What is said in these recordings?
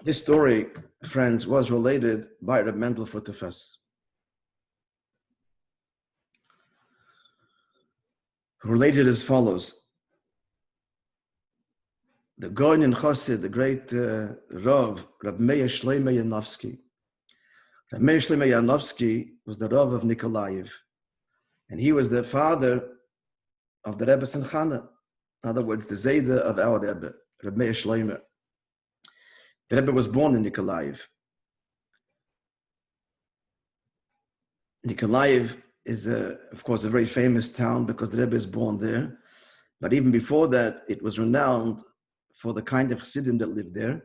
This story, friends, was related by Rabbi Mendel for Typhus. Related as follows. The Goin in Chassid, the great Rav, Rabbi Moishe Yanovsky. Rabbi Moishe Yanovsky was the Rav of Nikolaev, and he was the father of the Rebbe Simchana. In other words, the Zayda of our Rebbe, Rabbi Moishe. The Rebbe was born in Nikolaev. Nikolaev is, of course, a very famous town because the Rebbe is born there. But even before that, it was renowned for the kind of Chassidim that lived there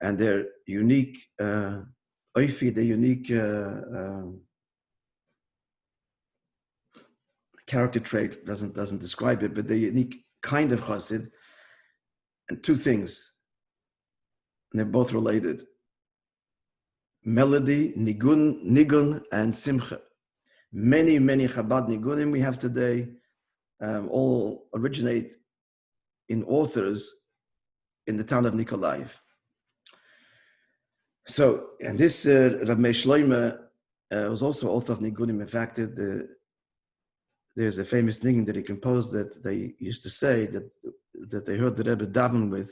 and their unique oifi, their unique character trait, doesn't describe it, but the unique kind of Chassid. And two things, and they're both related. Melody, nigun, and simcha. Many Chabad nigunim we have today all originate in authors in the town of Nikolaev. So, and this Rabbi Shloime was also author of nigunim. In fact, there's a famous nigun that he composed that they used to say that they heard the Rebbe daven with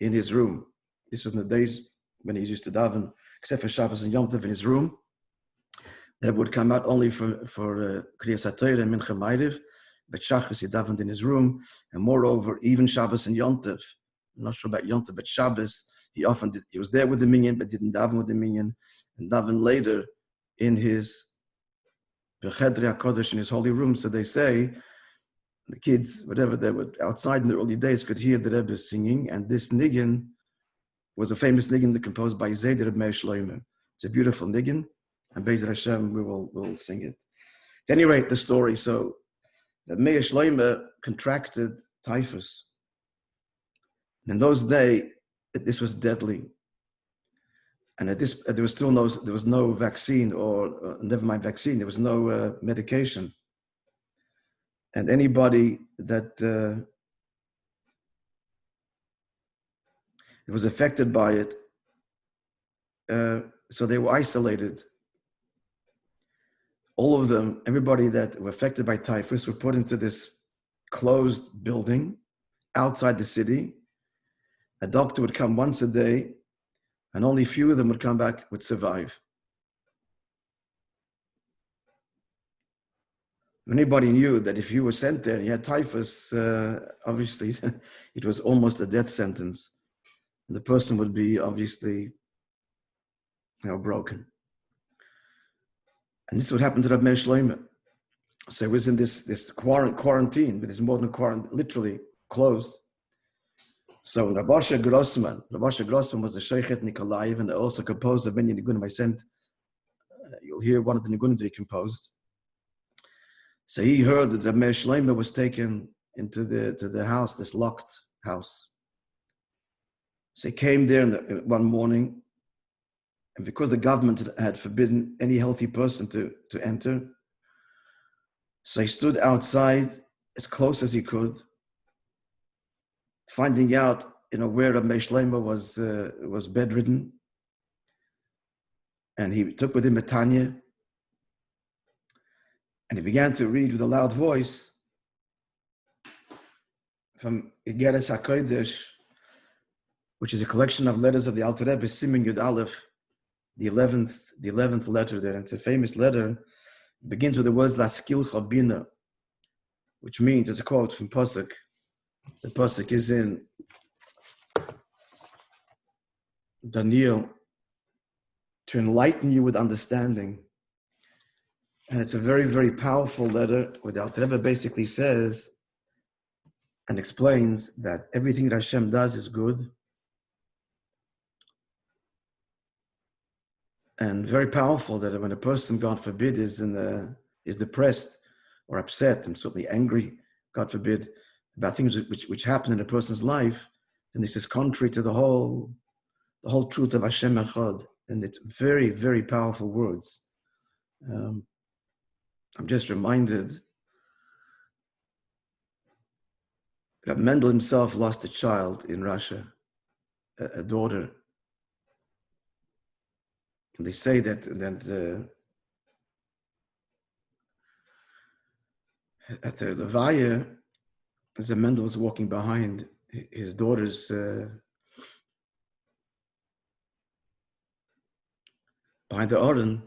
in his room. This was in the days when he used to daven, except for Shabbos and Yom Tov, in his room. That would come out only for Kriyas HaTorah and Mincha Ma'ariv, but Shachris he davened in his room, and moreover, even Shabbos and Yom Tov, I'm not sure about Yom Tov, but Shabbos, he often did, he was there with the minyan, but didn't daven with the minyan, and daven later in his B'chedrei HaKodesh, in his holy room. So they say, the kids, whatever they were outside in the early days, could hear the Rebbe singing, and this nigun was a famous nigun composed by Zayda Rabbi Shloime. It's a beautiful nigun, and Be'ez Hashem, we'll sing it. At any rate, the story. So, Rabbi Shloime contracted typhus. And in those days, this was deadly. And there was no vaccine, or never mind vaccine, there was no medication. And anybody that was affected by it, so they were isolated. All of them, everybody that were affected by typhus, were put into this closed building outside the city. A doctor would come once a day, and only a few of them would come back, would survive. Anybody knew that if you were sent there and you had typhus, obviously it was almost a death sentence. The person would be obviously, broken. And this is what happened to Rabbi Shloime. So he was in this quarantine, but this modern quarantine, literally closed. So Rabbi Grossman was a Sheikhet Nikolaev, and also composed of many nigunim. I sent, you'll hear one of the nigunim that he composed. So he heard that Rabbi Shloime was taken into the house, this locked house. So he came there one morning, and because the government had forbidden any healthy person to enter, so he stood outside as close as he could, finding out, where Rabbi Shloime was bedridden, and he took with him a Tanya, and he began to read with a loud voice from Igeres HaKodesh, which is a collection of letters of the Alter Rebbe, Siman Yud Aleph, the 11th letter there. And it's a famous letter. It begins with the words Laskil Chabina, which means, it's a quote from Pasuk. The Pasuk is in Daniel, to enlighten you with understanding. And it's a very, very powerful letter where the Alter Rebbe basically says and explains that everything that Hashem does is good. And very powerful that when a person, God forbid, is depressed or upset and certainly angry, God forbid, about things which happen in a person's life, then this is contrary to the whole truth of Hashem Echad. And it's very, very powerful words. I'm just reminded that Mendel himself lost a child in Russia, a daughter, they say that at the Levaya, as the Mendel was walking behind his daughter's behind the Aron,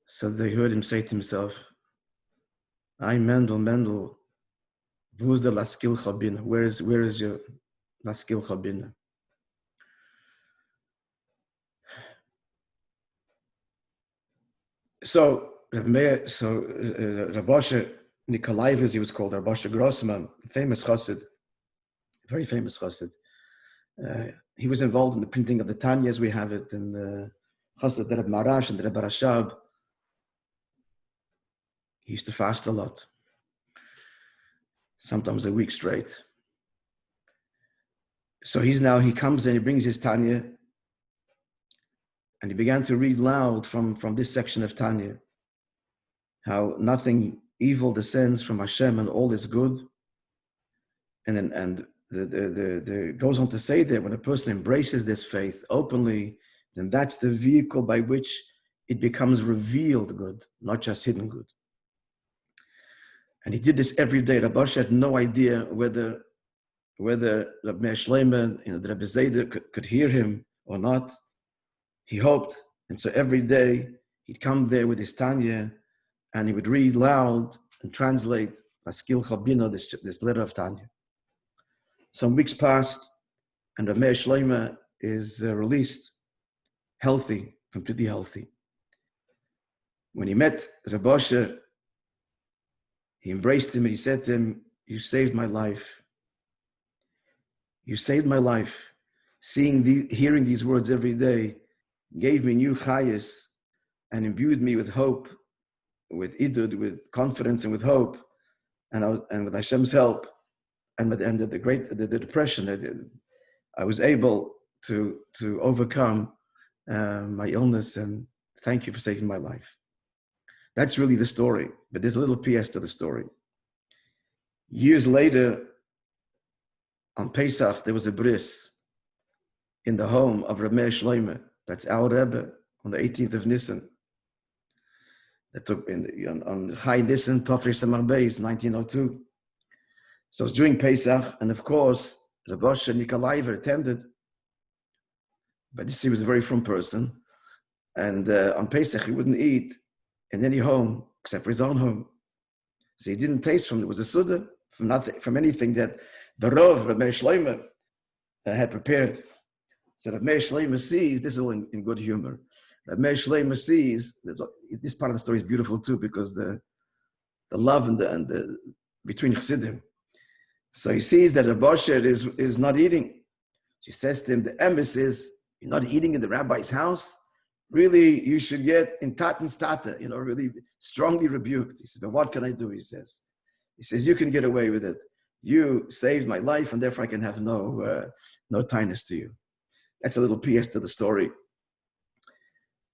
so they heard him say to himself, "I Mendel, who's the Laskil Chabina? Where is your Laskil Chabina?" So Rabbi Nikolaevich, he was called Rabbi Grossman, famous Chassid, very famous Chassid. He was involved in the printing of the Tanya as we have it, and the Chassid, the Reb Marash and the Reb Rashab. He used to fast a lot, sometimes a week straight. So he comes and he brings his Tanya, and he began to read loud from this section of Tanya, how nothing evil descends from Hashem and all is good. And the goes on to say that when a person embraces this faith openly, then that's the vehicle by which it becomes revealed good, not just hidden good. And he did this every day. Rabbi had no idea whether Rabbi Shleiman, the Rebbe Zayda could hear him or not. He hoped. And so every day he'd come there with his Tanya and he would read loud and translate Laskil Chabina, this letter of Tanya. Some weeks passed and Rabbi Shleiman is released, healthy, completely healthy. When he met Rabbi Asher, he embraced him and he said to him, "You saved my life. You saved my life." Hearing these words every day gave me new chayas and imbued me with hope, with idud, with confidence and with hope, and with Hashem's help, and with the end of the depression, I was able to overcome my illness, and thank you for saving my life. That's really the story, but there's a little PS to the story. Years later, on Pesach, there was a bris in the home of Rabbi Shleiman. That's our Rebbe on the 18th of Nisan. That took on Chai Nisan, Tofri Samar Beis, 1902. So it was during Pesach, and of course, Rabbi Nikolaevich attended. But he was a very frum person, and on Pesach he wouldn't eat in any home except for his own home. So he didn't taste from it. It was a suda from anything that the Rav, Rabbi Shleiman, had prepared. So Rabbi Shleiman sees, this is all in good humor. Rabbi Shleiman sees, this part of the story is beautiful too, because the love and the between Chassidim. So he sees that Rabbi Asher is not eating. She says to him, the emes is, "You're not eating in the rabbi's house? Really, you should get in tatan stata, really strongly rebuked." He said, "But what can I do?" He says, "You can get away with it. You saved my life, and therefore I can have no tightness to you." That's a little PS to the story.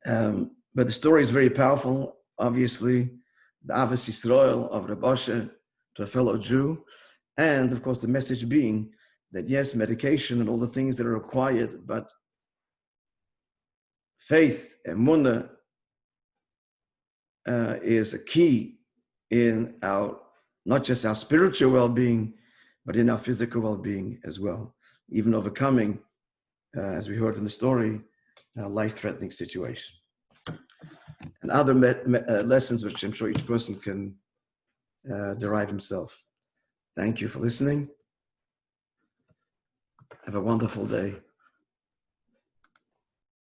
But the story is very powerful, obviously. The Avos Yisrael of Rabbi Asher to a fellow Jew. And of course, the message being that yes, medication and all the things that are required, but faith, emunah, is a key in not just our spiritual well-being, but in our physical well-being as well. Even overcoming, as we heard in the story, a life-threatening situation. And other lessons which I'm sure each person can derive himself. Thank you for listening. Have a wonderful day.